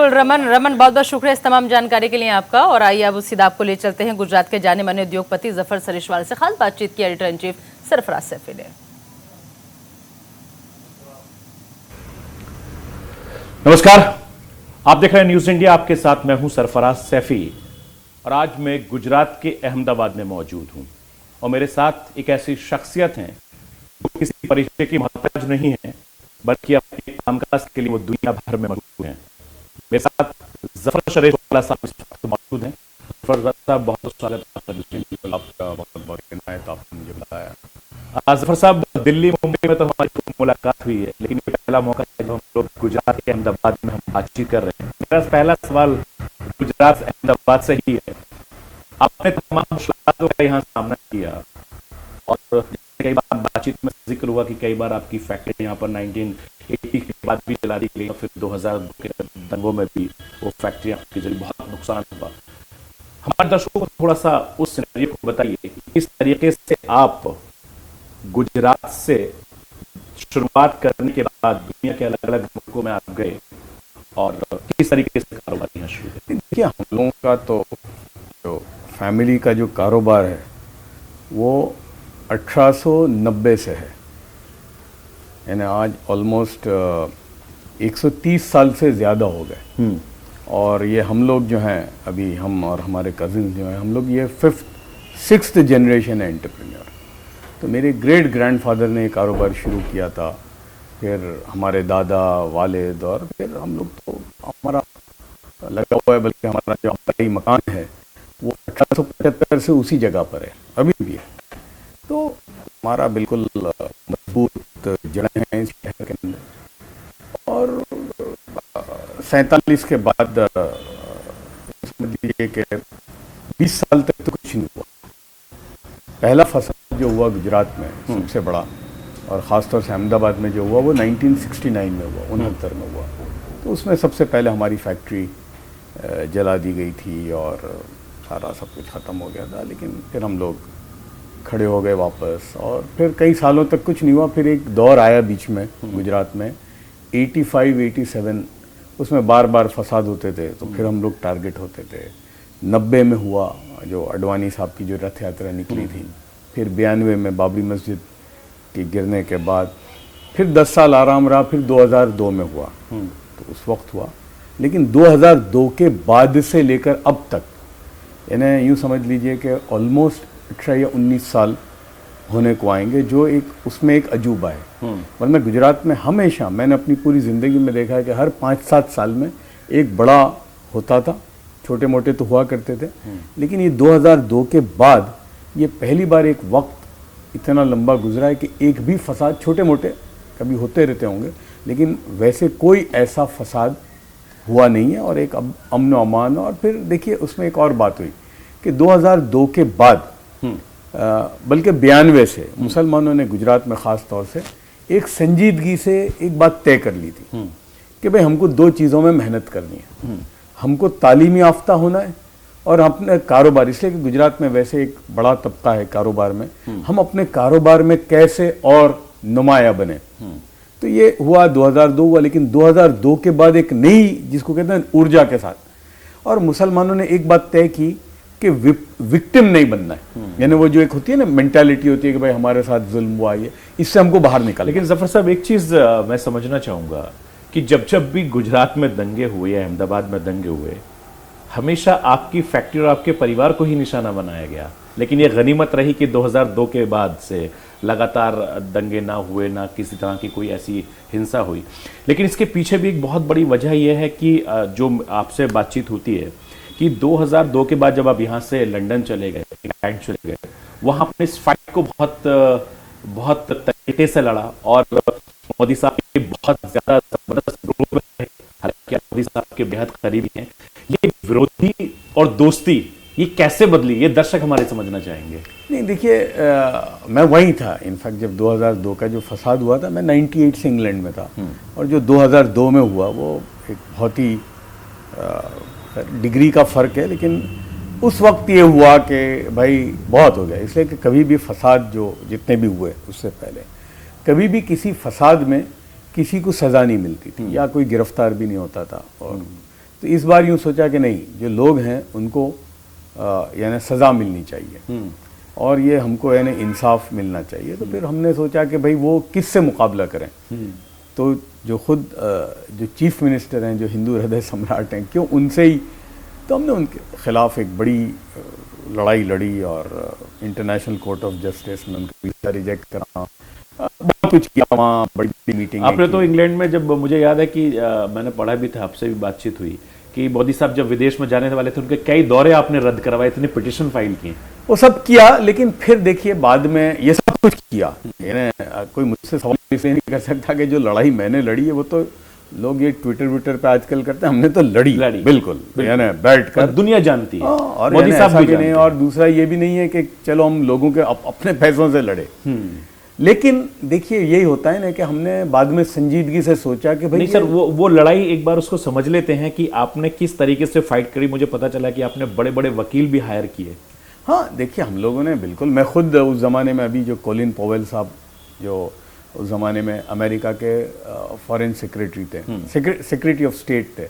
बिल्कुल रमन बहुत बहुत शुक्रिया इस तमाम जानकारी के लिए आपका। और आइए अब सीधा आपको ले चलते हैं गुजरात के जाने माने उद्योगपति जफर सरिशवाल से खास बातचीत की editor in chief Sarfaraz Saifi ने। नमस्कार, आप देख रहे हैं न्यूज इंडिया, आपके साथ मैं हूं सरफराज सैफी। और आज मैं गुजरात के अहमदाबाद में मौजूद हूं और मेरे साथ एक ऐसी शख्सियत हैं जो किसी परिचय की मोहताज नहीं है, बल्कि अपने कामकाज के लिए वो दुनिया भर में मशहूर हैं। मेरे साथ जफर सरिशवाल साहब इस वक्त मौजूद हैं। जफर साहब बहुत स्वागत आपका, बहुत बहुत इनायत आपने मुझे बुलाया। जफर साहब, दिल्ली मुंबई में तो हमारी मुलाकात हुई है, लेकिन ये पहला मौका है जब हम लोग गुजरात के अहमदाबाद में हम बातचीत कर रहे हैं। मेरा पहला सवाल गुजरात अहमदाबाद से ही है। आपने तमाम मुश्किलों का यहाँ सामना किया और कई बार बातचीत में जिक्र हुआ कि कई बार आपकी फैक्ट्री यहाँ पर 1980 के बाद भी चला दी गई और फिर 2000 के दंगों में भी वो फैक्ट्री आपकी जरिए बहुत नुकसान हुआ। हमारे दर्शकों को थोड़ा सा उस सिनेरियो को बताइए कि किस तरीके से आप गुजरात से शुरुआत करने के बाद दुनिया के अलग अलग मुल्कों में आप गए और किस तरीके से कारोबार यहाँ शुरू किया। देखिए, हम लोगों का तो जो फैमिली का जो कारोबार है वो 1890 से है, यानी आज ऑलमोस्ट 130 साल से ज़्यादा हो गए। और ये हम लोग जो हैं, अभी हम और हमारे कजिन जो हैं, हम लोग ये 5th-6th जनरेशन है एंटरप्रेन्योर। तो मेरे ग्रेट ग्रैंडफादर ने कारोबार शुरू किया था, फिर हमारे दादा वालिद, और फिर हम लोग तो हमारा लगा हुआ है, बल्कि हमारा जो हमारा मकान है वो 1875 से उसी जगह पर है, अभी भी है। तो हमारा बिल्कुल मजबूत जड़ें हैं इस शहर के अंदर। और 47 के बाद समझ लीजिए कि 20 साल तक तो कुछ नहीं हुआ। पहला फसाद जो हुआ गुजरात में सबसे बड़ा, और ख़ासतौर से अहमदाबाद में जो हुआ, वो 1969 में हुआ, 69 में हुआ। तो उसमें सबसे पहले हमारी फैक्ट्री जला दी गई थी और सारा सब कुछ ख़त्म हो गया था। लेकिन फिर हम लोग खड़े हो गए वापस, और फिर कई सालों तक कुछ नहीं हुआ। फिर एक दौर आया बीच में गुजरात में 85-87, उसमें बार बार फसाद होते थे, तो फिर हम लोग टारगेट होते थे। 90 में हुआ जो अडवाणी साहब की जो रथ यात्रा निकली थी, फिर 92 में बाबरी मस्जिद के गिरने के बाद, फिर 10 साल आराम रहा, फिर 2002 में हुआ, तो उस वक्त हुआ। लेकिन 2002 के बाद से लेकर अब तक, यानी यूँ समझ लीजिए कि ऑलमोस्ट 18 या 19 साल होने को आएंगे, जो एक उसमें एक अजूबा है। वरना गुजरात में हमेशा मैंने अपनी पूरी ज़िंदगी में देखा है कि हर 5-7 साल में एक बड़ा होता था, छोटे मोटे तो हुआ करते थे। लेकिन ये 2002 के बाद ये पहली बार एक वक्त इतना लंबा गुजरा है कि एक भी फसाद, छोटे मोटे कभी होते रहते होंगे, लेकिन वैसे कोई ऐसा फसाद हुआ नहीं है, और एक अमन व अमान। और फिर देखिए, उसमें एक और बात हुई कि 2002 के बाद, बल्कि 92 से मुसलमानों ने गुजरात में ख़ास तौर से एक संजीदगी से एक बात तय कर ली थी कि भाई हमको 2 चीज़ों में मेहनत करनी है। हमको तालीमी याफ्ता होना है और अपने कारोबार, इसलिए कि गुजरात में वैसे एक बड़ा तबका है कारोबार में, हम अपने कारोबार में कैसे और नुमाया बने। तो ये हुआ 2002 हुआ। लेकिन 2002 के बाद एक नई, जिसको कहते हैं ऊर्जा के साथ, और मुसलमानों ने एक बात तय की कि विक्टिम नहीं बनना है। यानी वो जो एक होती है ना मेंटालिटी होती है कि भाई हमारे साथ जुल्म हुआ, ये इससे हमको बाहर निकाल। लेकिन जफर साहब, एक चीज मैं समझना चाहूंगा कि जब जब भी गुजरात में दंगे हुए या अहमदाबाद में दंगे हुए, हमेशा आपकी फैक्ट्री और आपके परिवार को ही निशाना बनाया गया। लेकिन ये गनीमत रही कि 2002 के बाद से लगातार दंगे ना हुए, ना किसी तरह की कोई ऐसी हिंसा हुई। लेकिन इसके पीछे भी एक बहुत बड़ी वजह यह है कि जो आपसे बातचीत होती है कि 2002 के बाद जब आप यहाँ से लंदन चले गए, इंग्लैंड चले गए, वहाँ अपने इस फाइट को बहुत तरीके से लड़ा और मोदी साहब के बहुत ज़्यादा ज़बरदस्त ग्रुप है, हालांकि मोदी साहब के बेहद करीबी हैं। ये विरोधी और दोस्ती ये कैसे बदली, ये दर्शक हमारे समझना चाहेंगे। नहीं, देखिए, मैं वहीं था। इनफैक्ट जब 2002 का जो फसाद हुआ था, मैं 98 से इंग्लैंड में था, और जो 2002 में हुआ वो एक बहुत ही डिग्री का फ़र्क है। लेकिन उस वक्त ये हुआ कि भाई बहुत हो गया, इसलिए कि कभी भी फसाद जो जितने भी हुए उससे पहले कभी भी किसी फसाद में किसी को सज़ा नहीं मिलती थी या कोई गिरफ्तार भी नहीं होता था। और तो इस बार यूं सोचा कि नहीं, जो लोग हैं उनको यानी सज़ा मिलनी चाहिए और ये हमको यानी इंसाफ मिलना चाहिए। तो फिर हमने सोचा कि भाई वो किससे मुकाबला करें। तो जो खुद जो चीफ मिनिस्टर हैं, जो हिंदू हृदय सम्राट हैं, क्यों उनसे ही। तो हमने उनके खिलाफ एक बड़ी लड़ाई लड़ी और इंटरनेशनल कोर्ट ऑफ जस्टिस में उनका वीज़ा रिजेक्ट करा, बहुत कुछ किया वहाँ, बड़ी मीटिंग। आपने तो इंग्लैंड में, जब मुझे याद है कि मैंने पढ़ा भी था, आपसे भी बातचीत हुई कि मोदी साहब जब विदेश में जाने वाले थे उनके कई दौरे आपने रद्द करवाए, इतनी पिटीशन फाइल की। वो सब किया, लेकिन फिर देखिए बाद में ये सब कुछ किया, कोई मुझसे सवाल इसलिए नहीं कर सकता कि जो लड़ाई मैंने लड़ी है वो तो लोग ये ट्विटर पे आजकल करते हैं, हमने तो लड़ी बिल्कुल यानी बैठ कर, दुनिया जानती है और मोदी साहब भी नहीं। और दूसरा ये भी नहीं है कि चलो हम लोगों के अपने पैसों से लड़े। लेकिन देखिए यही होता है ना कि हमने बाद में संजीदगी से सोचा कि भाई नहीं सर, वो लड़ाई एक बार उसको समझ लेते हैं कि आपने किस तरीके से फाइट करी। मुझे पता चला कि आपने बड़े बड़े वकील भी हायर किए। हाँ देखिए, हम लोगों ने बिल्कुल, मैं खुद उस ज़माने में, अभी जो कोलिन पॉवेल साहब जो उस ज़माने में अमेरिका के फॉरेन सेक्रेटरी थे, सेक्रेटरी ऑफ स्टेट थे,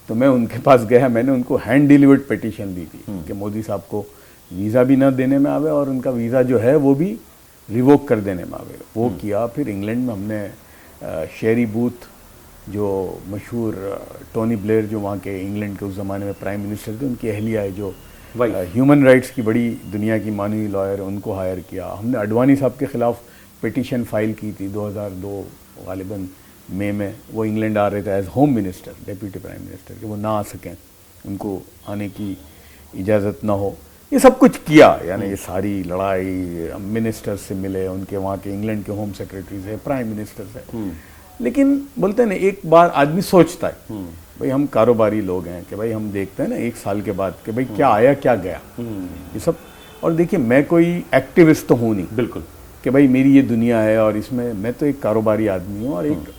तो मैं उनके पास गया, मैंने उनको हैंड डिलीवर्ड पिटीशन दी थी कि मोदी साहब को वीज़ा भी ना देने में आवे और उनका वीज़ा जो है वो भी रिवोक कर देने में आवे। वो किया। फिर इंग्लैंड में हमने शेरी बूथ, जो मशहूर टोनी ब्लेयर, जो वहाँ के इंग्लैंड के उस ज़माने में प्राइम मिनिस्टर थे, उनकी अहलिया है जो ह्यूमन राइट्स की बड़ी दुनिया की मानी लॉयर, उनको हायर किया। हमने अडवाणी साहब के ख़िलाफ़ पिटीशन फाइल की थी 2002 गालिबन मई में। वो इंग्लैंड आ रहे थे age home minister, deputy prime minister, कि वो ना आ सकें, उनको आने की इजाज़त ना हो। ये सब कुछ किया, यानी ये सारी लड़ाई, मिनिस्टर से मिले, उनके वहाँ के इंग्लैंड के होम सेक्रेटरी से, प्राइम मिनिस्टर से। लेकिन बोलते हैं ना, एक बार आदमी सोचता है, भाई हम कारोबारी लोग हैं, कि भाई हम देखते हैं ना 1 साल के बाद कि भाई क्या आया क्या गया, ये सब। और देखिए, मैं कोई एक्टिविस्ट तो हूँ नहीं बिल्कुल कि भाई मेरी ये दुनिया है और इसमें मैं तो एक कारोबारी आदमी हूँ। और एक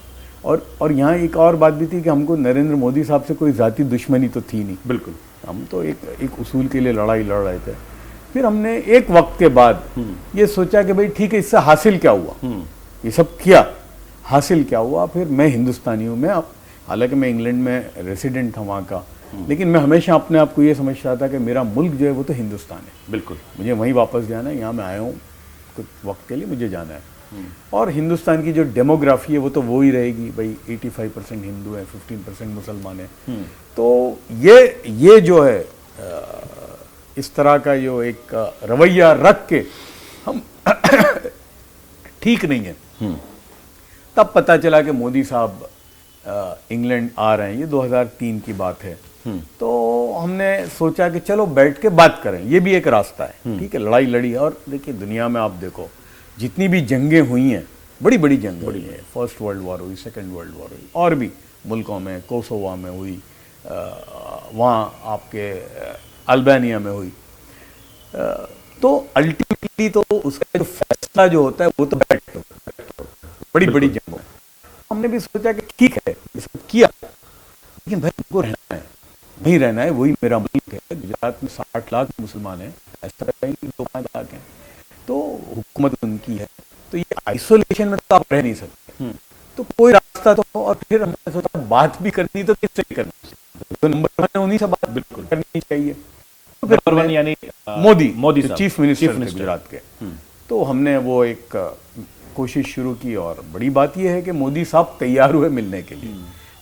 और यहाँ एक और बात भी थी कि हमको नरेंद्र मोदी साहब से कोई ज़ाती दुश्मनी तो थी नहीं। बिल्कुल, हम तो एक उसूल के लिए लड़ाई लड़ रहे थे। फिर हमने एक वक्त के बाद ये सोचा कि भाई ठीक है, इससे हासिल क्या हुआ, ये सब किया, हासिल क्या हुआ। फिर मैं हिंदुस्तानी हूँ, मैं हालांकि मैं इंग्लैंड में रेसिडेंट था वहाँ का, लेकिन मैं हमेशा अपने आप को ये समझता था कि मेरा मुल्क जो है वो तो हिंदुस्तान है। बिल्कुल, मुझे वहीं वापस जाना है, यहाँ मैं आया हूँ कुछ वक्त के लिए, मुझे जाना है। और हिंदुस्तान की जो डेमोग्राफी है वो तो वो ही रहेगी भाई, 85% हिंदू है, 15% मुसलमान है। तो ये जो है इस तरह का जो एक रवैया रख के हम ठीक नहीं है। तब पता चला कि मोदी साहब इंग्लैंड आ रहे हैं, ये 2003 की बात है। तो हमने सोचा कि चलो बैठ के बात करें, ये भी एक रास्ता है। ठीक है, लड़ाई लड़ी। और देखिए, दुनिया में आप देखो जितनी भी जंगें हुई हैं, बड़ी बड़ी जंग हुई है, फर्स्ट वर्ल्ड वॉर हुई, सेकेंड वर्ल्ड वॉर हुई, और भी मुल्कों में, कोसोवा में हुई, वहाँ आपके अल्बानिया में हुई। तो अल्टीमेटली तो उसका जो फैसला जो होता है वो तो बैठ बड़ी बड़ी जंगों। हमने भी सोचा कि ठीक है, ये सब किया, लेकिन भाई हमको रहना है, नहीं रहना है, वही मेरा मुल्क है। गुजरात में 60 लाख मुसलमान हैं, ऐसा नहीं 2-5 लाख हैं, तो हुकूमत उनकी है। तो ये आइसोलेशन में तो आप रह नहीं सकते, तो कोई रास्ता तो। और फिर हमने सोचा बात भी करनी तो किससे करनी, तो नंबर 1 उन्हीं से बात बिल्कुल करनी चाहिए। तो फिर नंबर 1 यानी मोदी चीफ मिनिस्टर गुजरात के। तो हमने वो एक कोशिश शुरू की, और बड़ी बात यह है कि मोदी साहब तैयार हुए मिलने के लिए,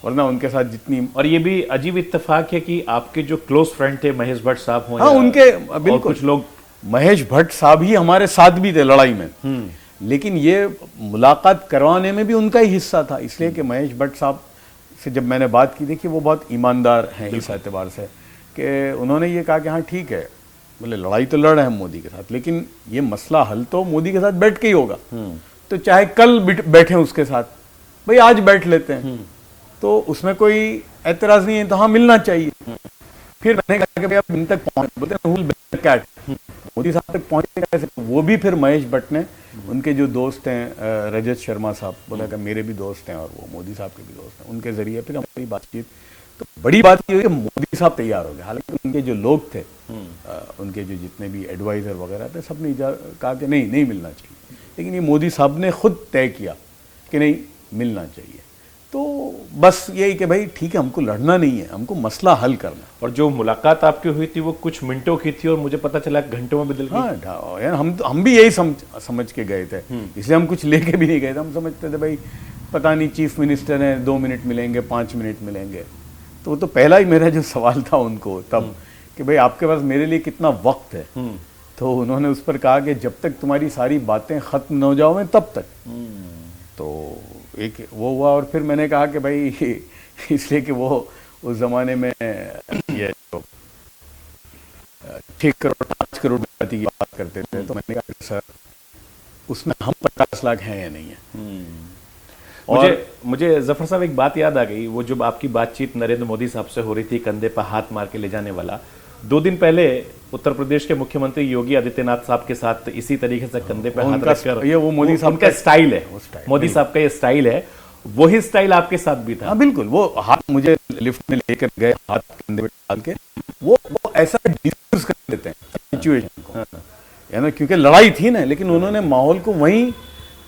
वरना उनके साथ जितनी। और ये भी अजीब इत्तेफाक है कि आपके जो क्लोज फ्रेंड थे महेश भट्ट साहब हों, हाँ उनके बिल्कुल कुछ लोग, महेश भट्ट साहब ही हमारे साथ भी थे लड़ाई में, लेकिन ये मुलाकात करवाने में भी उनका ही हिस्सा था। इसलिए कि महेश भट्ट साहब से जब मैंने बात की, देखिए वो बहुत ईमानदार हैं इस एतबार से कि उन्होंने ये कहा कि हाँ ठीक है, बोले लड़ाई तो लड़ रहे हैं मोदी के साथ, लेकिन ये मसला हल तो मोदी के साथ बैठ के ही होगा। तो चाहे कल बैठे उसके साथ, भाई आज बैठ लेते हैं, तो उसमें कोई एतराज नहीं है, तो हाँ मिलना चाहिए। फिर मैंने कहा कि भाई आप इन तक पहुंच, बोलते कैट मोदी साहब तक पहुंचे कैसे? वो भी फिर महेश भट्ट ने, उनके जो दोस्त हैं रजत शर्मा साहब, बोला कि मेरे भी दोस्त हैं और वो मोदी साहब के भी दोस्त हैं, उनके जरिए फिर हमारी बातचीत। तो बड़ी बात ये है कि मोदी साहब तैयार हो गए। हालांकि उनके जो लोग थे, उनके जो जितने भी एडवाइजर वगैरह थे, सब ने कहा कि नहीं मिलना चाहिए, लेकिन ये मोदी साहब ने खुद तय किया कि नहीं मिलना चाहिए। तो बस यही कि भाई ठीक है, हमको लड़ना नहीं है, हमको मसला हल करना। और जो मुलाकात आपकी हुई थी वो कुछ मिनटों की थी और मुझे पता चला घंटों में बदल गई। हाँ यार, हम भी यही समझ के गए थे, इसलिए हम कुछ लेके भी नहीं गए थे। हम समझते थे भाई पता नहीं चीफ मिनिस्टर हैं, 2 मिनट मिलेंगे, 5 मिनट मिलेंगे। तो वो तो पहला ही मेरा जो सवाल था उनको तब कि भाई आपके पास मेरे लिए कितना वक्त है। तो उन्होंने उस पर कहा कि जब तक तुम्हारी सारी बातें खत्म न हो जाओ तब तक। तो एक वो हुआ, और फिर मैंने कहा कि भाई इसलिए कि वो उस जमाने में ये जो 6 करोड़ 5 करोड़ जाति की बात करते थे, तो मैंने कहा सर उसमें हम 50 लाख हैं या नहीं है। और मुझे जफर साहब एक बात याद आ गई, वो जब आपकी बातचीत नरेंद्र मोदी साहब से हो रही थी, कंधे पर हाथ मार के ले जाने वाला, 2 दिन पहले उत्तर प्रदेश के मुख्यमंत्री योगी आदित्यनाथ साहब के साथ इसी तरीके से कंधे पे हाथ रखकर, ये वो मोदी साहब का स्टाइल है, मोदी साहब का ये स्टाइल है, वही स्टाइल आपके साथ भी था। हाँ बिल्कुल, वो हाथ मुझे लिफ्ट में लेकर गए, हाथ कंधे पे डाल के, वो ऐसा डिफ्यूज कर देते हैं सिचुएशन को, है ना, क्योंकि लड़ाई थी ना, लेकिन उन्होंने माहौल को वहीं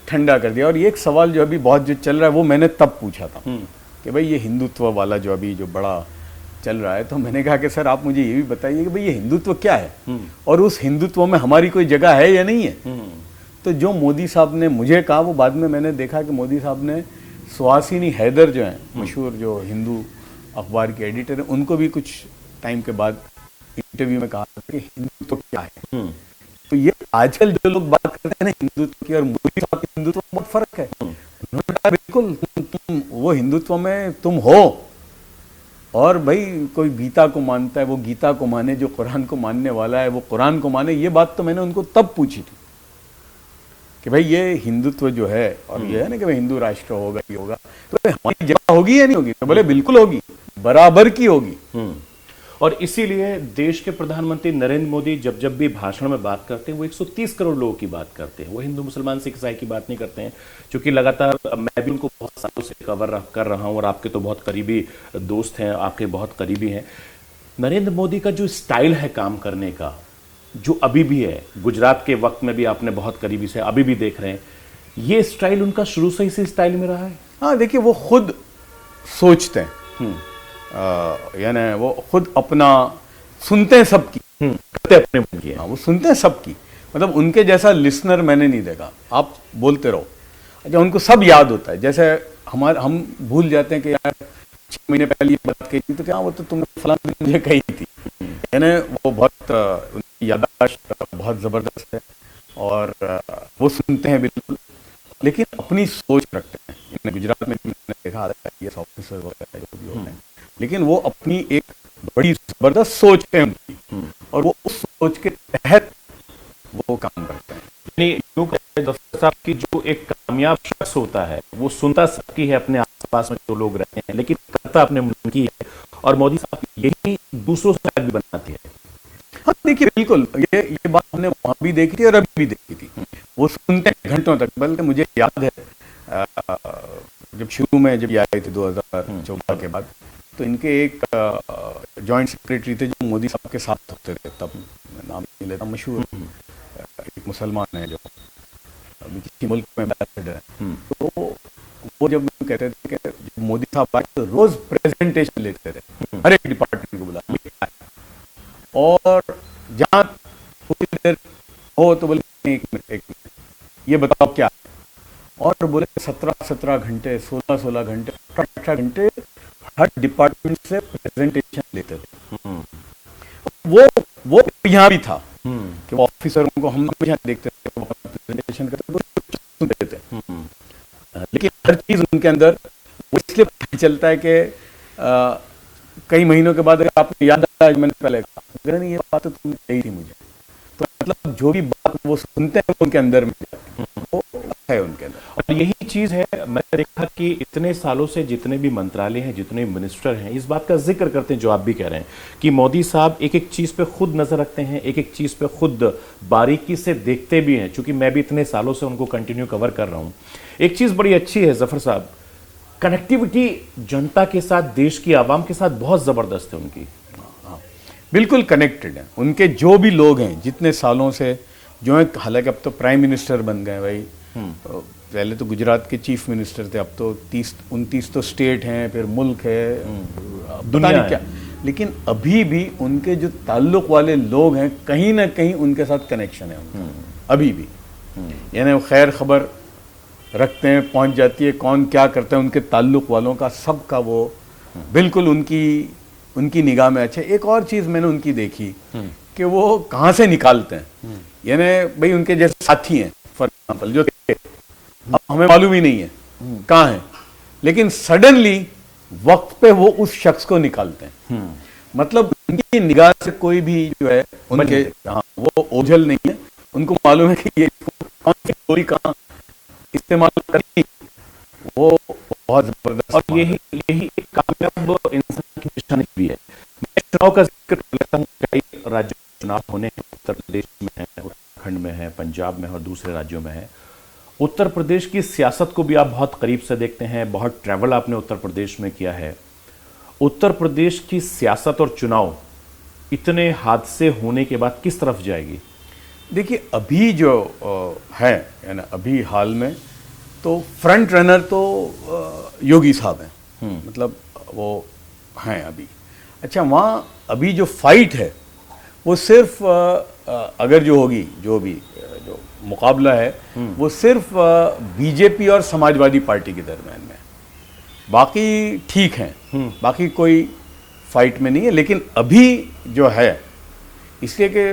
ठंडा कर दिया। और ये एक सवाल जो अभी बहुत जो चल रहा है वो मैंने तब पूछा था कि भाई ये हिंदुत्व वाला जो अभी जो बड़ा चल रहा है, तो मैंने कहा कि सर आप मुझे ये भी बताइए कि भाई ये हिंदुत्व क्या है और उस हिंदुत्व में हमारी कोई जगह है या नहीं है। तो जो मोदी साहब ने मुझे कहा, वो बाद में मैंने देखा कि मोदी साहब ने सुहासिनी हैदर जो है मशहूर जो हिंदू अखबार के एडिटर है, उनको भी कुछ टाइम के बाद इंटरव्यू में कहा कि हिंदुत्व क्या है। तो ये आजकल जो लोग बात करते हैं ना हिंदुत्व की और मोदी साहब के हिंदुत्व में बहुत फर्क है। उन्होंने कहा बिल्कुल तुम वो हिंदुत्व में तुम हो, और भाई कोई गीता को मानता है वो गीता को माने, जो कुरान को मानने वाला है वो कुरान को माने। ये बात तो मैंने उनको तब पूछी थी कि भाई ये हिंदुत्व जो है, और ये है ना कि भाई हिंदू राष्ट्र होगा, ये होगा, तो हमारी जगह होगी या नहीं होगी? तो बोले बिल्कुल होगी, बराबर की होगी। और इसीलिए देश के प्रधानमंत्री नरेंद्र मोदी जब जब भी भाषण में बात करते हैं वो 130 करोड़ लोगों की बात करते हैं, वो हिंदू मुसलमान सिख ईसाई की बात नहीं करते हैं। क्योंकि लगातार मैं भी उनको बहुत सालों से कवर कर रहा हूं और आपके तो बहुत करीबी दोस्त हैं, आपके बहुत करीबी हैं। नरेंद्र मोदी का जो स्टाइल है काम करने का, जो अभी भी है, गुजरात के वक्त में भी आपने बहुत करीबी से अभी भी देख रहे हैं, ये स्टाइल उनका शुरू से इसी स्टाइल में रहा है। हाँ देखिए, वो खुद सोचते हैं, यानी वो खुद अपना सुनते हैं सबकी, करते अपने मन की। हाँ वो सुनते हैं सबकी, मतलब उनके जैसा लिसनर मैंने नहीं देखा। आप बोलते रहो, अच्छा उनको सब याद होता है। जैसे हम भूल जाते हैं कि यार 6 महीने पहले ये बात कही थी, तो क्या वो तो तुमने फलां दिन मुझे कही थी। यानी वो बहुत उनकी याददाश्त बहुत ज़बरदस्त है, और वो सुनते हैं बिल्कुल, लेकिन अपनी सोच रखते हैं। गुजरात में मैंने देखा IAS ऑफिसर वगैरह जो भी होते हैं, लेकिन वो अपनी एक बड़ी जबरदस्त सोच है उनकी, और वो उस सोच के तहत वो काम करते हैं। साहब की जो एक कामयाब शख्स होता है वो सुनता सबकी है, अपने आसपास में जो लोग रहते हैं, लेकिन करता अपने मन की है। और मोदी साहब यही दूसरों से आगे बनाती है। हाँ देखिए बिल्कुल, ये बात हमने वहां भी देखी थी और अभी भी देखी थी। वो सुनते हैं घंटों तक। बल्कि मुझे याद है जब शुरू में जब ये आए थे 2014 के बाद, तो इनके एक जॉइंट सेक्रेटरी थे जो मोदी साहब के साथ होते थे, तब नाम नहीं लेता, मशहूर एक मुसलमान है जो अभी किसी मुल्क में एम्बेसडर है। तो वो जब कहते थे कि जब मोदी साहब आए तो रोज प्रेजेंटेशन लेते थे, हर एक डिपार्टमेंट को बुला, और जहाँ थोड़ी देर हो तो बोले एक मिनट ये बताओ क्या, और बोले 17 घंटे 16 घंटे 18 घंटे हर डिपार्टमेंट से प्रेजेंटेशन लेते थे। वो यहाँ भी था कि वो ऑफिसरों को हम यहाँ देखते थे, वो प्रेजेंटेशन करते थे, सुनते थे, लेकिन हर चीज उनके अंदर वो इसलिए पता चलता है कि कई महीनों के बाद अगर आपको याद आया, मैंने पहले कहा अगर नहीं ये बात तो तुमने कही थी मुझे, तो मतलब जो भी बात वो सुनते हैं उनके अंदर में वो है उनके अंदर। और यही चीज है, मैंने देखा कि इतने सालों से जितने भी मंत्रालय हैं, जितने मिनिस्टर हैं, इस बात का जिक्र करते हैं जो आप भी कह रहे हैं कि मोदी साहब एक एक चीज पे खुद नजर रखते हैं, एक एक चीज पे खुद बारीकी से देखते भी हैं। चूंकि मैं भी इतने सालों से उनको कंटिन्यू कवर कर रहा हूं, एक चीज बड़ी अच्छी है जफर साहब, कनेक्टिविटी जनता के साथ, देश की आवाम के साथ बहुत जबरदस्त है उनकी। बिल्कुल कनेक्टेड है उनके जो भी लोग हैं जितने सालों से, जो है, हालांकि अब तो प्राइम मिनिस्टर बन गए भाई, पहले तो गुजरात के चीफ मिनिस्टर थे, अब तो 30-29 तो स्टेट हैं, फिर मुल्क है, पता दुनिया नहीं है। क्या। लेकिन अभी भी उनके जो ताल्लुक वाले लोग हैं, कहीं ना कहीं उनके साथ कनेक्शन है उनका, अभी भी। यानी वो खैर खबर रखते हैं, पहुंच जाती है, कौन क्या करता है, उनके ताल्लुक वालों का सबका वो बिल्कुल उनकी निगाह में। अच्छा, एक और चीज़ मैंने उनकी देखी कि वो कहाँ से निकालते हैं। यानी भाई उनके जैसे साथी हैं फॉर एग्जाम्पल जो थे, अब हमें मालूम ही नहीं है कहाँ हैं, लेकिन सडनली वक्त पे वो उस शख्स को निकालते हैं। मतलब उनकी निगाह से कोई भी जो है उनके, हाँ, वो ओझल नहीं है, उनको मालूम है कि ये कौन सी गोली कहाँ इस्तेमाल करनी, वो बहुत जबरदस्त। और यही एक कामयाब इंसान की निशानी भी है। मैं चुनाव का जिक्र कर लेता हूँ, कई राज्यों में चुनाव होने हैं, उत्तर प्रदेश में है, उत्तराखंड में है, पंजाब में है और दूसरे राज्यों में है। उत्तर प्रदेश की सियासत को भी आप बहुत करीब से देखते हैं, बहुत ट्रैवल आपने उत्तर प्रदेश में किया है। उत्तर प्रदेश की सियासत और चुनाव इतने हादसे होने के बाद किस तरफ जाएगी? देखिए अभी जो है यानी अभी हाल में तो फ्रंट रनर तो योगी साहब हैं, मतलब वो हैं अभी। अच्छा, वहाँ अभी जो फाइट है वो सिर्फ अगर जो होगी, जो भी जो मुकाबला है वो सिर्फ बीजेपी और समाजवादी पार्टी के दरमियान में है। बाकी ठीक हैं, बाकी कोई फाइट में नहीं है। लेकिन अभी जो है, इसलिए कि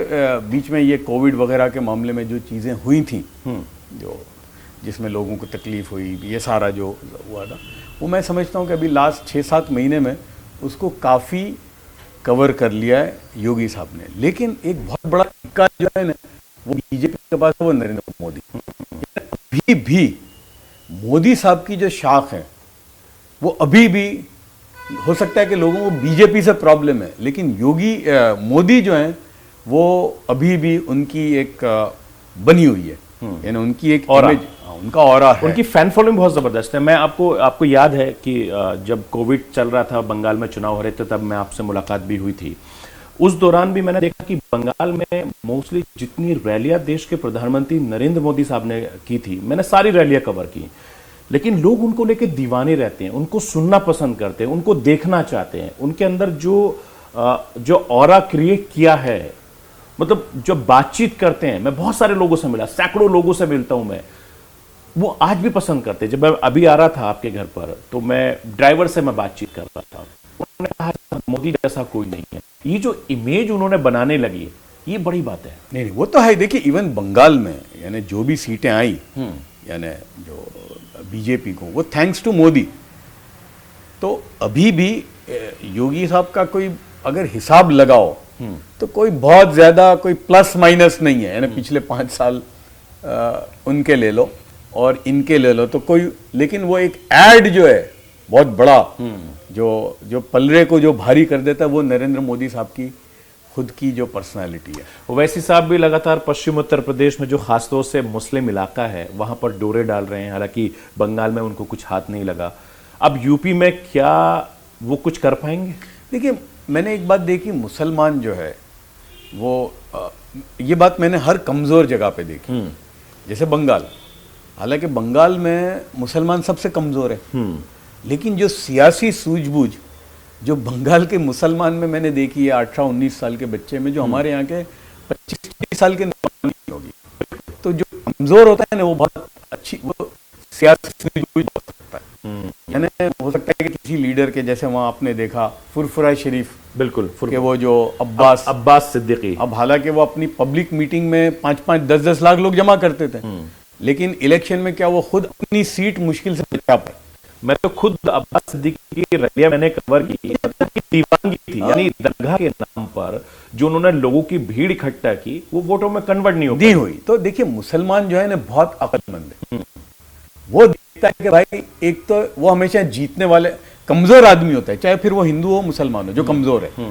बीच में ये कोविड वगैरह के मामले में जो चीज़ें हुई थी, जो जिसमें लोगों को तकलीफ हुई, ये सारा जो हुआ था, वो मैं समझता हूँ कि अभी लास्ट 6-7 महीने में उसको काफ़ी कवर कर लिया है योगी साहब ने। लेकिन एक बहुत बड़ा टिक्का जो है ना, वो बीजेपी के पास है, वो नरेंद्र मोदी। अभी भी मोदी साहब की जो शाख है वो अभी भी, हो सकता है कि लोगों को बीजेपी से प्रॉब्लम है, लेकिन मोदी जो हैं वो अभी भी उनकी एक बनी हुई है, यानी उनकी एक ऑरा। इमेज, उनका ऑरा है। उनकी फैन फॉलोइंग बहुत जबरदस्त है। मैं आपको याद है कि जब कोविड चल रहा था, बंगाल में चुनाव हो रहे थे, तब मैं आपसे मुलाकात भी हुई थी। उस दौरान भी मैंने देखा कि बंगाल में मोस्टली जितनी रैलियां देश के प्रधानमंत्री नरेंद्र मोदी साहब ने की थी, मैंने सारी रैलियां कवर की, लेकिन लोग उनको लेके दीवाने रहते हैं, उनको सुनना पसंद करते हैं, उनको देखना चाहते हैं। उनके अंदर जो ऑरा क्रिएट किया है, मतलब जो बातचीत करते हैं, मैं बहुत सारे लोगों से मिला, सैकड़ों लोगों से मिलता हूं मैं, वो आज भी पसंद करते हैं। जब मैं अभी आ रहा था आपके घर पर, तो मैं ड्राइवर से मैं बातचीत कर रहा था, उन्होंने कहा मोदी जैसा कोई नहीं है। ये जो इमेज उन्होंने बनाने लगी, ये बड़ी बात है। नहीं, वो तो है। देखिए इवन बंगाल में यानी जो भी सीटें आई, यानी जो बीजेपी को, वो थैंक्स टू मोदी। तो अभी भी योगी साहब का कोई अगर हिसाब लगाओ तो कोई बहुत ज्यादा कोई प्लस माइनस नहीं है। यानी पिछले 5 साल उनके ले लो और इनके ले लो तो कोई, लेकिन वो एक ऐड जो है बहुत बड़ा, जो पलरे को जो भारी कर देता है, वो नरेंद्र मोदी साहब की खुद की जो पर्सनालिटी है। ओवैसी साहब भी लगातार पश्चिम उत्तर प्रदेश में जो खासतौर से मुस्लिम इलाका है, वहां पर डोरे डाल रहे हैं। हालांकि बंगाल में उनको कुछ हाथ नहीं लगा। अब यूपी में क्या वो कुछ कर पाएंगे? देखिए मैंने एक बात देखी, मुसलमान जो है वो ये बात मैंने हर कमज़ोर जगह पे देखी, जैसे बंगाल। हालांकि बंगाल में मुसलमान सबसे कमज़ोर है, लेकिन जो सियासी सूझबूझ जो बंगाल के मुसलमान में मैंने देखी है, 18-19 साल के बच्चे में, जो हमारे यहाँ के 25-30 साल के नौजवान नहीं होगी। तो जो कमज़ोर होता है ना, वो बहुत अच्छी, वो सियासी सूझबूझ हो सकता है। यानी हो सकता है कि किसी लीडर के, जैसे वहाँ आपने देखा फुरफुरा शरीफ, बिल्कुल, कि वो जो अब्बास सिद्दीकी, अब हालांकि वो अपनी पब्लिक मीटिंग में 5-5, 10-10 लाख लोग जमा करते थे, लेकिन इलेक्शन में क्या वो खुद अपनी सीट मुश्किल से बचा पाए। मैं तो खुद अब्बास सिद्दीकी की रैलियां मैंने कवर की, दीवानगी थी। यानी दरगाह के नाम पर जो उन्होंने लोगों की भीड़ इकट्ठा की, वो वोटों में कन्वर्ट नहीं हुई। तो देखिए मुसलमान जो है ना बहुत अक्लमंद है। वो देखता है कि भाई एक तो वो हमेशा जीतने वाले कमजोर आदमी होता है, चाहे फिर वो हिंदू हो मुसलमान हो, जो कमजोर है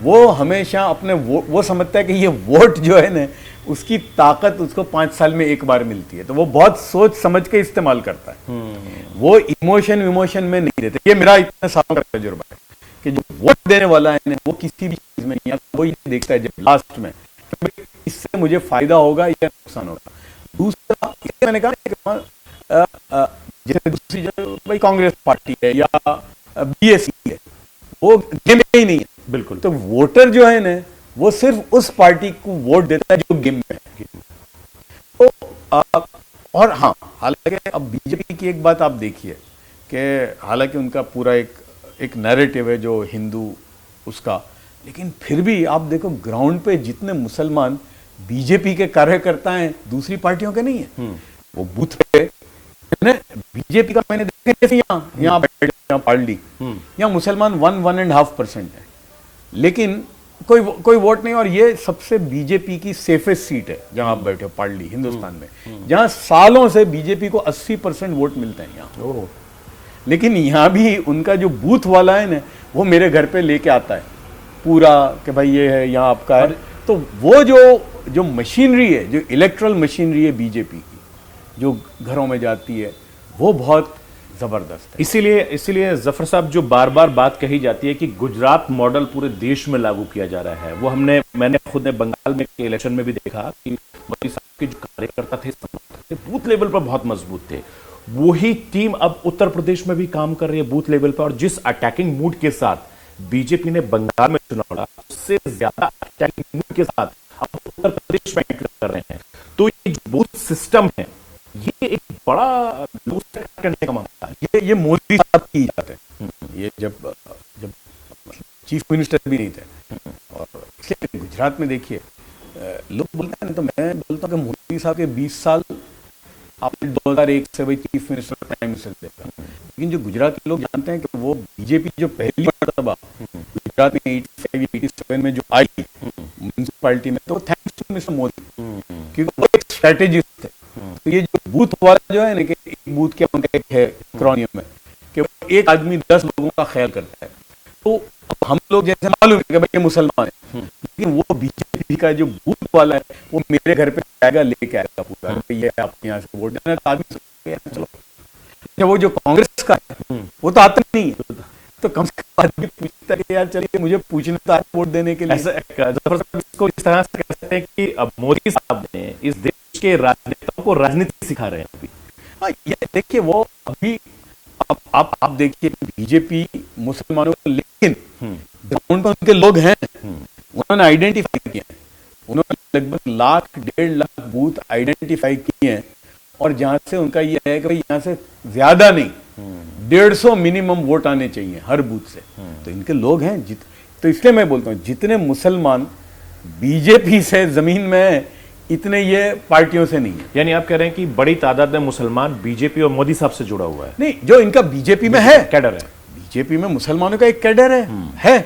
वो हमेशा अपने वो समझता है कि ये वोट जो है ना, उसकी ताकत उसको 5 साल में एक बार मिलती है, तो वो बहुत सोच समझ के इस्तेमाल करता है। वो इमोशन में नहीं देते। ये मेरा इतने सालों का तजुर्बा है कि जो वोट देने वाला है ना, वो किसी भी चीज में नहीं, वो ये देखता है जब लास्ट में कि इससे मुझे फायदा होगा या नुकसान होगा। दूसरा मैंने कहा जैसे दूसरी जो भाई कांग्रेस पार्टी है या बीएसपी है, वो गेम में ही नहीं है। बिल्कुल। तो वोटर जो है ना, वो सिर्फ उस पार्टी को वोट देता है जो गेम में है। तो और हाँ, हालांकि अब बीजेपी की एक बात आप देखिए कि हालांकि उनका पूरा एक नैरेटिव है जो हिंदू उसका, लेकिन फिर भी आप देखो ग्राउंड पे जितने मुसलमान बीजेपी के कार्यकर्ता हैं दूसरी पार्टियों के नहीं है। वो बूथ पे बीजेपी का मैंने देखा, जैसे यहाँ बैठे पार्टी, यहाँ मुसलमान 1.5% है, लेकिन कोई वोट नहीं। और ये सबसे बीजेपी की सेफेस्ट सीट है जहां आप बैठे हो, पार्ली हिंदुस्तान में, जहां सालों से बीजेपी को 80% वोट मिलते हैं यहाँ। लेकिन यहां भी उनका जो बूथ वाला है ना, वो मेरे घर पे लेके आता है पूरा कि भाई ये है यहाँ आपका है। तो वो जो मशीनरी है, जो इलेक्ट्रल मशीनरी है बीजेपी की, जो घरों में जाती है, वो बहुत जबरदस्त है। इसीलिए जफर साहब, जो बार बार बात कही जाती है कि गुजरात मॉडल पूरे देश में लागू किया जा रहा है, वो मैंने खुद ने बंगाल में के इलेक्शन में भी देखा कि मोदी साहब के जो कार्यकर्ता थे, समर्थक थे, बूथ लेवल पर बहुत मजबूत थे। वही टीम अब उत्तर प्रदेश में भी काम कर रही है बूथ लेवल पर, और जिस अटैकिंग मूड के साथ बीजेपी ने बंगाल में चुनाव लड़ा, उससे ज्यादा अटैकिंग मूड के साथ अब उत्तर प्रदेश में एंटर कर रहे हैं। तो ये बूथ सिस्टम है, ये एक बड़ा करने का मामला है। ये मोदी साहब की इजाजत है। ये जब चीफ मिनिस्टर भी नहीं थे, और इसलिए गुजरात में देखिए लोग बोलते हैं, तो मैं बोलता हूँ कि मोदी साहब के 20 साल आपने 2001 से भाई चीफ मिनिस्टर प्राइम मिनिस्टर देखा, लेकिन जो गुजरात के लोग जानते हैं कि वो बीजेपी जो पहली मर्तबा गुजरात में 87 में जो आई म्यूनिसिपैलिटी में, तो थैंक्स टू मिस्टर मोदी, क्योंकि वो एक स्ट्रेटेजिस्ट थे। तो ये जो बूथ वाला जो है ना, कि एक बूथ क्या उनका एक है क्रॉनियम में कि वो एक आदमी 10 लोगों का ख्याल करता है। तो हम लोग जैसे मालूम है कि भाई ये मुसलमान है, लेकिन वो बीजेपी का जो बूथ वाला है, वो मेरे घर पे आएगा, लेके आएगा पूरा, ये आप यहाँ से वोट देना, तो आदमी चलो। वो जो कांग्रेस का है, वो तो आता नहीं है, तो कम से कम आदमी पूछता है कि यार चलिए मुझे पूछना था वोट देने के लिए। इसको इस तरह से कह सकते हैं कि अब मोदी साहब ने इस देश के राजनेताओं को राजनीति सिखा रहे हैं अभी। हाँ, ये देखिए वो अभी आप देखिए बीजेपी मुसलमानों को, लेकिन ग्राउंड पर उनके लोग हैं, उन्होंने आइडेंटिफाई किए हैं, उन्होंने लगभग 1.5 लाख बूथ आइडेंटिफाई किए हैं, और जहां से उनका ये है कि भाई यहां से ज्यादा नहीं 150 मिनिमम वोट आने चाहिए हर बूथ से। तो इनके लोग हैं तो इसलिए मैं बोलता हूं जितने मुसलमान बीजेपी से जमीन में, इतने ये पार्टियों से नहीं है। यानी आप कह रहे हैं कि बड़ी तादाद में मुसलमान बीजेपी और मोदी साहब से जुड़ा हुआ है? नहीं, जो इनका बीजेपी में है कैडर है, बीजेपी में मुसलमानों का एक कैडर है।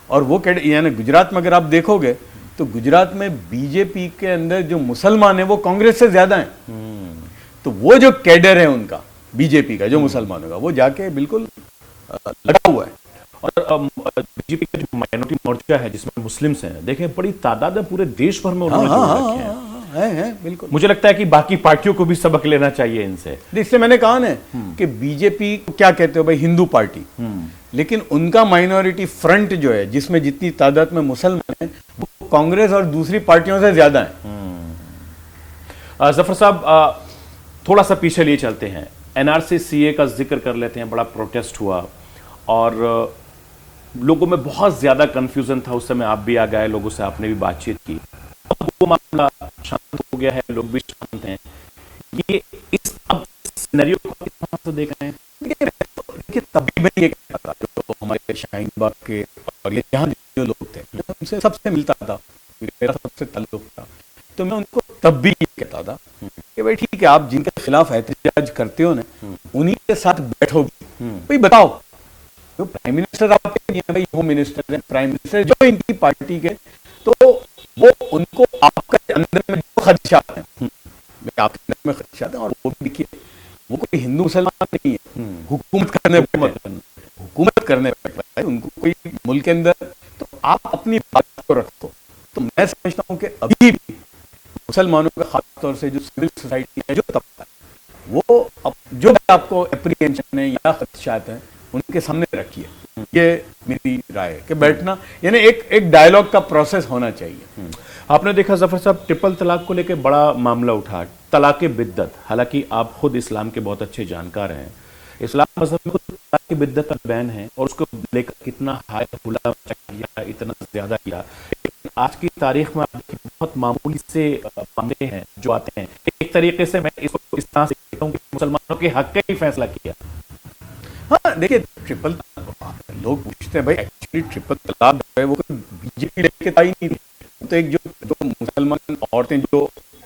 और वो कैडर यानी गुजरात में अगर आप देखोगे तो गुजरात में बीजेपी के अंदर जो मुसलमान है वो कांग्रेस से ज्यादा है। तो वो जो कैडर है उनका बीजेपी का, जो मुसलमानों का, वो जाके बिल्कुल लगा हुआ है। और बीजेपी का जो माइनॉरिटी मोर्चा है जिसमें मुस्लिम्स हैं, देखें बड़ी तादाद में पूरे देश भर में उन्होंने जोड़ रखे हैं। है बिल्कुल। मुझे लगता है कि बाकी पार्टियों को भी सबक लेना चाहिए इनसे। इसलिए मैंने कहा ना कि बीजेपी को क्या कहते हो भाई, हिंदू पार्टी, लेकिन उनका माइनॉरिटी फ्रंट जो है जिसमें जितनी तादाद में मुसलमान है, वो कांग्रेस और दूसरी पार्टियों से ज्यादा है। जफर साहब, थोड़ा सा पीछे लिए चलते हैं, एनआरसी सीए का जिक्र कर लेते हैं। बड़ा प्रोटेस्ट हुआ और लोगों में बहुत ज्यादा कंफ्यूजन था, उस समय आप भी आ गए, लोगों से आपने भी बातचीत की, अब वो मामला शांत हो गया है, लोग भी शांत हैं। ये इस अब सिनेरियो को किस तरह से देख रहे हैं? देखिए तभी मैं ये कहता था, जो हमारे शाहीन बाग के और ये यहाँ जो लोग थे, उनसे सबसे मिलता था, मेरा सबसे ताल्लुक था, तो मैं उनको तब भी ये कहता था कि भाई ठीक है, आप जिनके खिलाफ एहतजाज करते हो ना, उन्हीं के साथ बैठोगे, भाई बताओ, तो प्राइम मिनिस्टर आपके नहीं है भाई, होम मिनिस्टर है, प्राइम मिनिस्टर जो इनकी पार्टी के, तो वो उनको आपके अंदर में जो खदशात हैं, आपके अंदर में खदशात हैं, और वो भी देखिए वो कोई हिंदू मुसलमान नहीं है, हुकूमत करने बैठे, उनको कोई मुल्क के अंदर, तो आप अपनी बात को रखो। तो मैं समझता हूं कि अभी भी मुसलमानों का खासतौर से जो सिविल सोसाइटी है, जो तबका है, वो जो आपको एप्रीहेंशन है या खदशात हैं, उनके सामने रखिए। ये मेरी राय है कि बैठना यानी एक डायलॉग का प्रोसेस होना चाहिए। आपने देखा जफर साहब, ट्रिपल तलाक को लेकर बड़ा मामला उठा, तलाक बिद्दत। हालांकि आप खुद इस्लाम के बहुत अच्छे जानकार हैं, इस्लाम मजहब में खुद तलाक बिद्दत का बैन है और उसको लेकर कितना हाय हुला मचा किया, इतना ज्यादा किया। लेकिन आज की तारीख में आप देखिए, बहुत मामूली से मामले हैं जो आते हैं। एक तरीके से मैं इसको इस तरह से कहता हूं कि मुसलमानों के हक का ही फैसला किया। हाँ देखिए, ट्रिपल लोग पूछते हैं भाई, एक्चुअली ट्रिपल तलाक जो है वो कोई बीजेपी लेके आई नहीं थी, तो एक जो मुसलमान औरतें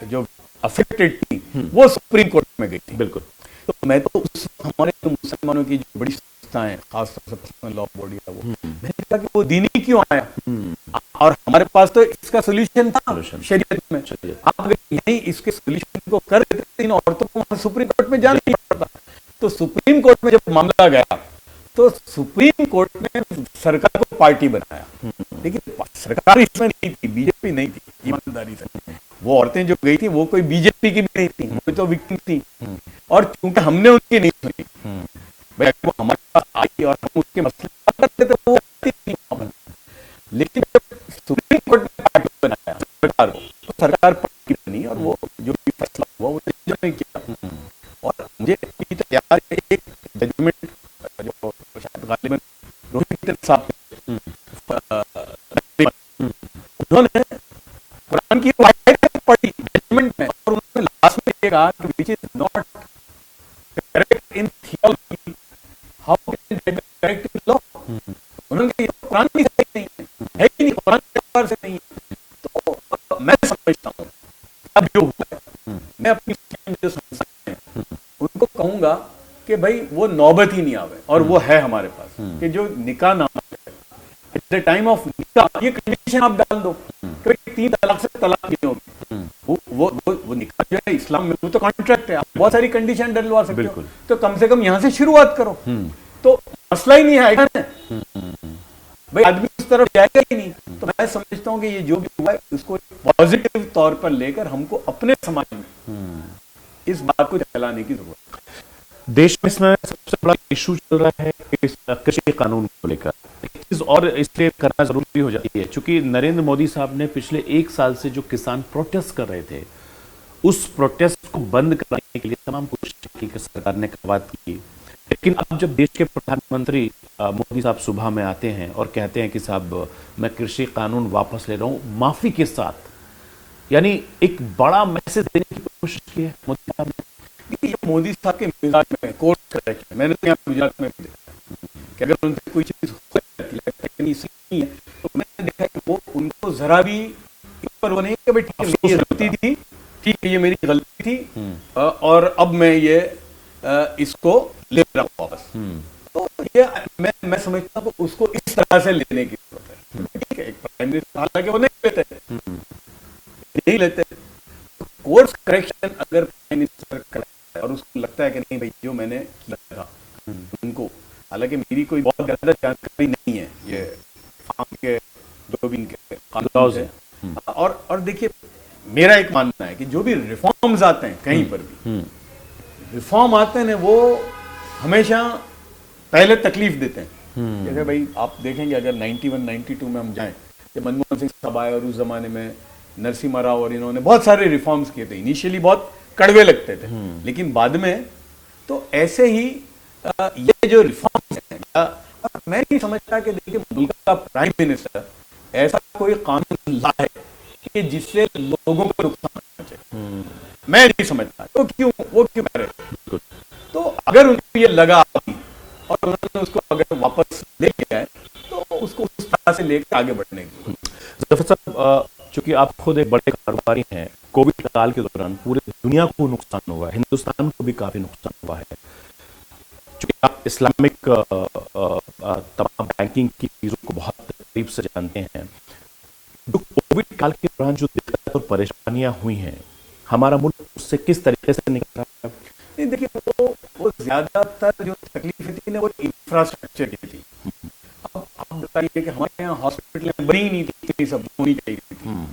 जो अफेक्टेड थी वो सुप्रीम कोर्ट में गई थी। बिल्कुल। तो मैं तो उस हमारे जो मुसलमानों की जो बड़ी संस्थाएं, खासतौर से पर्सनल लॉ बॉडी है, वो मैंने कहा कि वो दीनी क्यों आया, और हमारे पास तो इसका सोल्यूशन था शरीयत में। आप अगर यही इसके सोल्यूशन को कर देते, इन औरतों को वहां सुप्रीम कोर्ट में जाना नहीं पड़ता। तो सुप्रीम कोर्ट में जब मामला गया तो सुप्रीम कोर्ट ने सरकार को पार्टी बनाया, लेकिन सरकार इसमें नहीं थी, बीजेपी नहीं थी, ईमानदारी से। वो औरतें जो गई थी वो कोई बीजेपी की भी नहीं थी, वो तो विक्टिम थी, और चूंकि हमने उनकी नहीं सुनी, भाई वो हमारे पास आई और हम उसके मसले करते थे, वो नहीं। लेकिन जब सुप्रीम कोर्ट ने पार्टी बनाया सरकार को, तो सरकार पार्टी बनी और वो जो भी फैसला हुआ वो ने किया। और मुझे अभी तक याद है एक जजमेंट जो शायद गालिबन रोहित साहब उन्होंने कुरान की आयत पढ़ी जजमेंट में, और उन्होंने लास्ट में ये कहा कि which is not correct in theology, how can it be correct in law. उन्होंने कहा ये कुरान भी सही नहीं है ही नहीं, कुरान के एतबार से नहीं है। तो मैं समझता हूँ अब जो हुआ है, मैं अपनी जो संस्थाएं हैं उनको कहूंगा कि भाई वो नौबत ही नहीं आवे, और वो है हमारे पास कि जो निकाह नामा है एट द टाइम ऑफ निकाह, ये कंडीशन आप डाल दो कि 3 तलाक से तलाक नहीं होगी। वो निकाह जो है इस्लाम में वो तो कॉन्ट्रैक्ट है, आप बहुत सारी कंडीशन डलवा सकते हो, तो कम से कम यहां से शुरुआत करो, तो मसला ही नहीं आएगा ना भाई, आदमी उस तरफ जाएगा ही नहीं। तो मैं समझता हूँ कि ये जो भी हुआ है उसको पॉजिटिव तौर पर लेकर हमको अपने समाज में इस बात को फैलाने की जरूरत है। देश में इसमें सबसे बड़ा इशू चल रहा है कृषि कानून को लेकर। एक चीज और इसलिए करना जरूरी हो जाती है, क्योंकि नरेंद्र मोदी साहब ने पिछले 1 साल से जो किसान प्रोटेस्ट कर रहे थे, उस प्रोटेस्ट को बंद कराने के लिए तमाम कोशिश की कि सरकार ने बात की। लेकिन अब जब देश के प्रधानमंत्री मोदी साहब सुबह में आते हैं और कहते हैं कि साहब मैं कृषि कानून वापस ले रहा हूं माफी के साथ, यानी एक बड़ा मैसेज देने की कोशिश की है मोदी साहब ने। ये मोदी साहब के मिजाज में कोर्स करेक्ट, मैंने तो यहाँ गुजरात में देखा कि अगर उनसे कोई चीज हो जाती है नहीं है, तो मैंने देखा कि वो उनको जरा भी ऊपर वो नहीं कि भाई ठीक है ये गलती थी, ठीक है ये मेरी गलती थी, और अब मैं ये इसको ले रहा हूँ वापस। तो ये मैं समझता हूँ उसको इस तरह से लेने की जरूरत है। ठीक है, एक प्राइम मिनिस्टर हालांकि वो नहीं लेते, तो कोर्स करेक्शन अगर प्राइम मिनिस्टर करे और उसको लगता है कि नहीं भाई जो मैंने किया था उनको, हालांकि मेरी कोई बहुत ज्यादा जानकारी नहीं है ये फार्म के जो भी इनके कानून है, और देखिए मेरा एक मानना है कि जो भी रिफॉर्म्स आते हैं कहीं पर भी रिफॉर्म आते हैं वो हमेशा पहले तकलीफ देते हैं। जैसे भाई आप देखेंगे अगर 91-92 में हम जाएं, जब मनमोहन सिंह साहब आए और उस जमाने में नरसिम्हा राव और इन्होंने बहुत सारे रिफॉर्म्स किए थे, इनिशियली बहुत कड़वे लगते थे, लेकिन बाद में तो ऐसे ही ये जो रिफॉर्म्स हैं, मैं नहीं समझता कि देखिए मुल्क का प्राइम मिनिस्टर ऐसा कोई कानून लाए कि जिससे लोगों को नुकसान होना चाहिए, मैं नहीं समझता। तो वो क्यों करे? तो अगर उनको ये लगा और उन्होंने उसको अगर वापस लेके आए तो उसको उस तरह से लेकर आगे बढ़ने की। जफर साहब, चूंकि आप खुद एक बड़े कारोबारी हैं, कोविड काल के दौरान पूरे दुनिया को नुकसान हुआ है, हिंदुस्तान को भी काफी नुकसान हुआ है। चूंकि आप इस्लामिक तमाम बैंकिंग की चीजों को बहुत करीब से जानते हैं, जो कोविड काल के दौरान जो दिक्कत और परेशानियां हुई हैं, हमारा मुल्क उससे किस तरीके से निकल रहा है? नहीं देखिए, वो ज्यादातर जो तकलीफ थी ना वो इंफ्रास्ट्रक्चर की थी। अब आप बताइए कि हमारे यहाँ हॉस्पिटल बनी नहीं थी, सब होनी चाहिए थी,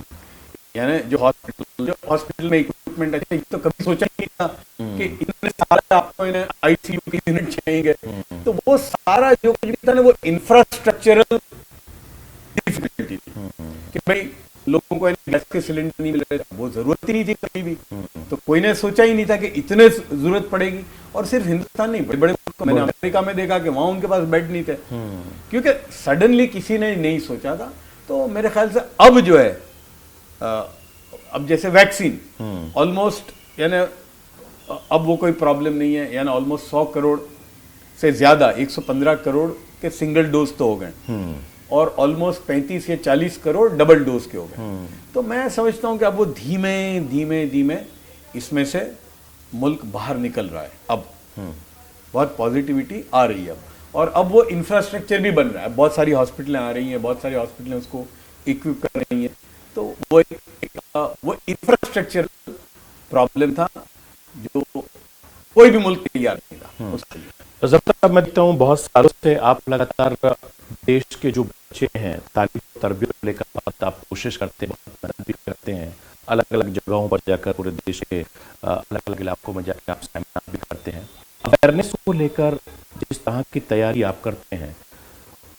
यानी जो हॉस्पिटल में इक्विपमेंट अच्छे, तो कभी सोचा नहीं था कि इतने सारा आपको आईसीयू की यूनिट चाहिए। तो वो सारा जो कुछ भी था ना वो इंफ्रास्ट्रक्चरल डिफिकल्टी थी कि भाई लोगों को गैस के सिलेंडर नहीं मिल रहे थे, वो जरूरत ही नहीं थी कभी भी। तो कोई ने सोचा ही नहीं था कि इतने जरूरत पड़ेगी। और सिर्फ हिंदुस्तान नहीं, बड़े बड़े मुल्क, मैंने अमेरिका में देखा कि वहां उनके पास बेड नहीं थे, क्योंकि सडनली किसी ने नहीं सोचा था। तो मेरे ख्याल से अब जो है, अब जैसे वैक्सीन ऑलमोस्ट, यानी अब वो कोई प्रॉब्लम नहीं है, यानी ऑलमोस्ट 100 करोड़ से ज्यादा, 115 करोड़ के सिंगल डोज तो हो गए, और ऑलमोस्ट 35 या 40 करोड़ डबल डोज के हो गए। तो मैं समझता हूं कि अब वो धीमे धीमे धीमे इसमें से मुल्क बाहर निकल रहा है। अब बहुत पॉजिटिविटी आ रही है अब, और अब वो इंफ्रास्ट्रक्चर भी बन रहा है। बहुत सारी हॉस्पिटलें आ रही हैं, बहुत सारी हॉस्पिटलें उसको इक्विप कर रही हैं। तो वो इंफ्रास्ट्रक्चर प्रॉब्लम था जो कोई भी मुल्क तैयार नहीं था उसके लिए। जब मैं देखता हूँ बहुत सालों से आप लगातार देश के जो बच्चे हैं तालीम तरबियत लेकर बहुत आप कोशिश करते हैं, बहुत मेहनत भी करते हैं, अलग अलग जगहों पर जाकर पूरे देश के अलग अलग इलाकों में जाकर आप सेमिनार भी करते हैं। अवेयरनेस को लेकर जिस तरह की तैयारी आप करते हैं,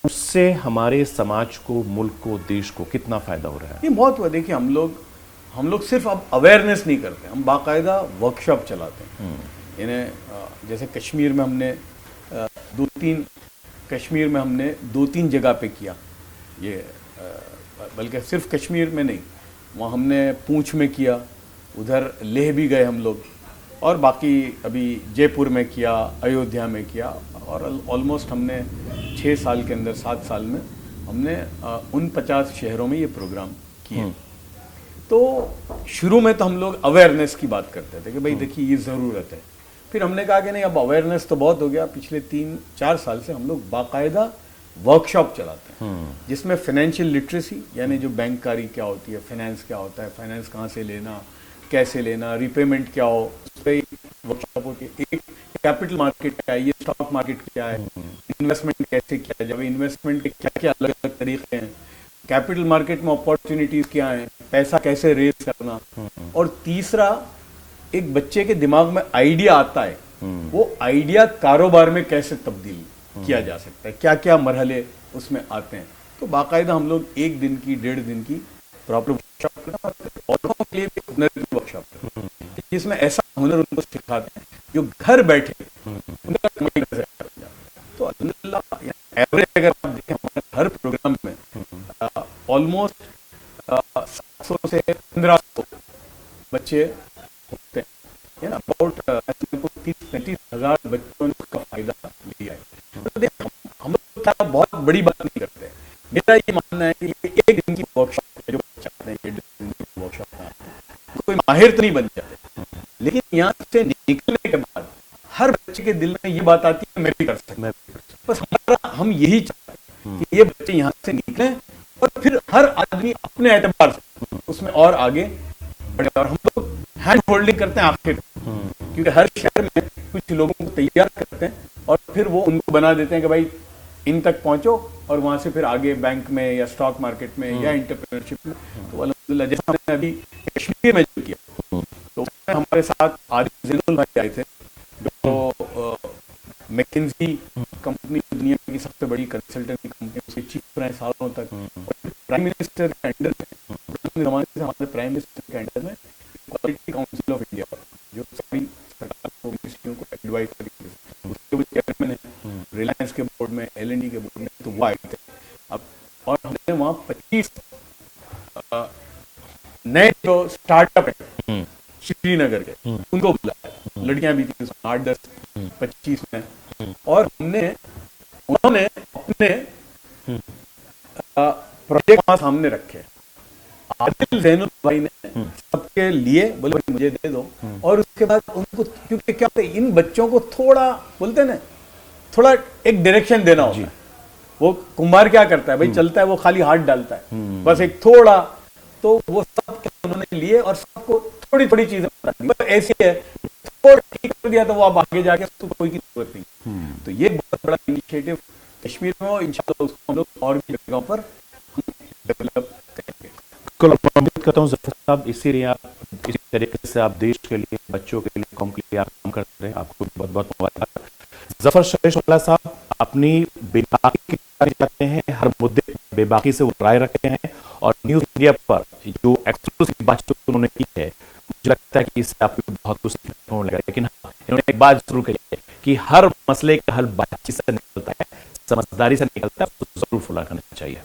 उससे हमारे समाज को, मुल्क को, देश को कितना फायदा हो रहा है? ये बहुत हुआ। देखिए, हम लोग सिर्फ अब अवेयरनेस नहीं करते, हम बाकायदा वर्कशॉप चलाते हैं। इन्हें जैसे कश्मीर में हमने दो तीन जगह पे किया ये, बल्कि सिर्फ कश्मीर में नहीं, वहाँ हमने पूंछ में किया, उधर लेह भी गए हम लोग, और बाकी अभी जयपुर में किया, अयोध्या में किया, और ऑलमोस्ट हमने 6 साल के अंदर, 7 साल में हमने 49 शहरों में ये प्रोग्राम किए। तो शुरू में तो हम लोग अवेयरनेस की बात करते थे कि भाई देखिए ये ज़रूरत है। फिर हमने कहा कि नहीं, अब अवेयरनेस तो बहुत हो गया। पिछले 3-4 साल से हम लोग बाकायदा वर्कशॉप चलाते हैं, जिसमें फाइनेंशियल लिटरेसी, यानी जो बैंककारी क्या होती है, फाइनेंस क्या होता है, फाइनेंस कहाँ से लेना, कैसे लेना, रिपेमेंट क्या हो, उस पर वर्कशॉप होती है। एक कैपिटल मार्केट क्या है, ये स्टॉक मार्केट क्या है, इन्वेस्टमेंट कैसे किया है, जब इन्वेस्टमेंट के क्या क्या अलग अलग तरीके हैं, कैपिटल मार्केट में अपॉर्चुनिटीज क्या हैं, पैसा कैसे रेज करना। और तीसरा, एक बच्चे के दिमाग में आइडिया आता है, वो आइडिया कारोबार में कैसे तब्दील किया जा सकता है, क्या क्या मरहले उसमें आते हैं। तो बाकायदा हम लोग 1 दिन की, 1.5 दिन की प्रॉपर वर्कशॉप करते हैं, औरों के लिए भी हुनर की वर्कशॉप करते हैं, जिसमें ऐसा हुनर उनको सिखाते हैं जो घर बैठे उनका कमाई कर सकते हैं। तो अल्हम्दुलिल्लाह, एवरेज अगर आप देखें हमारे हर प्रोग्राम में ऑलमोस्ट 700 से 1500 बच्चे होते हैं, अबाउट 30-35 हजार बच्चों ने उसका फायदा लिया है। तो देखो, हम लोग बहुत बड़ी बात नहीं करते। मेरा ये मानना है कि ये 1 दिन की वर्कशॉप है, जो चाहते हैं 1.5 दिन की वर्कशॉप है, कोई माहिर तो नहीं बन जाते, लेकिन यहाँ से निकलने के बाद हर बच्चे के दिल में ये बात आती है मैं भी कर सकता हूँ। बस हम यही चाहते हैं कि ये बच्चे यहाँ से निकले, और फिर हर आदमी अपने एतबार से उसमें और आगे बढ़े। और हम लोग हैंड होल्डिंग करते हैं आखिर, क्योंकि हर शहर में कुछ लोगों को तैयार करते हैं, और फिर वो उनको बना देते हैं कि भाई इन तक पहुंचो, और वहां से फिर आगे बैंक में या स्टॉक मार्केट में या एंटरप्रेन्योरशिप में। तो अल्हम्दुलिल्लाह, जैसा हमने अभी कश्मीर में जो किया, तो उसमें हमारे साथ आदिल ज़ैनुल भाई आए थे, जो मैकिन्जी कंपनी, दुनिया की सबसे बड़ी कंसल्टेंसी कंपनी, उसके चीफ रहे सालों तक, और प्राइम मिनिस्टर के अंडर में, जमाने से हमारे प्राइम मिनिस्टर के अंडर में क्वालिटी काउंसिल ऑफ इंडिया, जो सारी सरकार को, मिनिस्ट्रियों को एडवाइस करेगी, उसके भी चेयरमैन है, रिलायंस के बोर्ड में, L&D के बोर्ड में, तो वो आए थे। अब और हमने वहाँ 25 नए जो स्टार्टअप है श्रीनगर के, उनको बुलाया, लड़कियां भी थी 8-10-25 में, और उन्होंने अपने प्रोजेक्ट वहां सामने रखे। आदिल ज़ैनुल भाई ने सबके लिए बोले मुझे दे दो, और उसके बाद उनको, क्योंकि क्या होता है, इन बच्चों को थोड़ा बोलते हैं ना, थोड़ा एक डायरेक्शन देना होता है। वो कुम्हार क्या करता है भाई, चलता है वो खाली हाथ डालता है, बस एक थोड़ा, तो वो सब उन्होंने लिए और सबको थोड़ी थोड़ी चीजें बता दी, बस ऐसी है, थोड़ा ठीक कर दिया तो वो आप आगे जाके उसको कोई की जरूरत नहीं। तो ये बहुत बड़ा इनिशिएटिव कश्मीर में हो, इंशाल्लाह उसको हम लोग और भी जगहों पर डेवलप करेंगे। बिल्कुल, मैं उम्मीद करता हूँ जफर साहब, इसीलिए आप इसी तरीके से आप देश के लिए, बच्चों के लिए, कौम के लिए आप काम करते हैं। आपको बहुत बहुत मुबारक। जफर सरेशवाला साहब अपनी बेबाकी जाते हैं, हर मुद्दे बेबाकी से वो राय रखते हैं, और न्यूज इंडिया पर जो एक्सक्लूसिव बातचीत उन्होंने की है, मुझे लगता है कि इससे आपको बहुत कुछ सीखने को मिलेगा। लेकिन हाँ, इन्होंने एक बात जरूर कही है कि हर मसले का हल बातचीत से निकलता है, समझदारी से निकलता है, तो जरूर फॉलो करना चाहिए।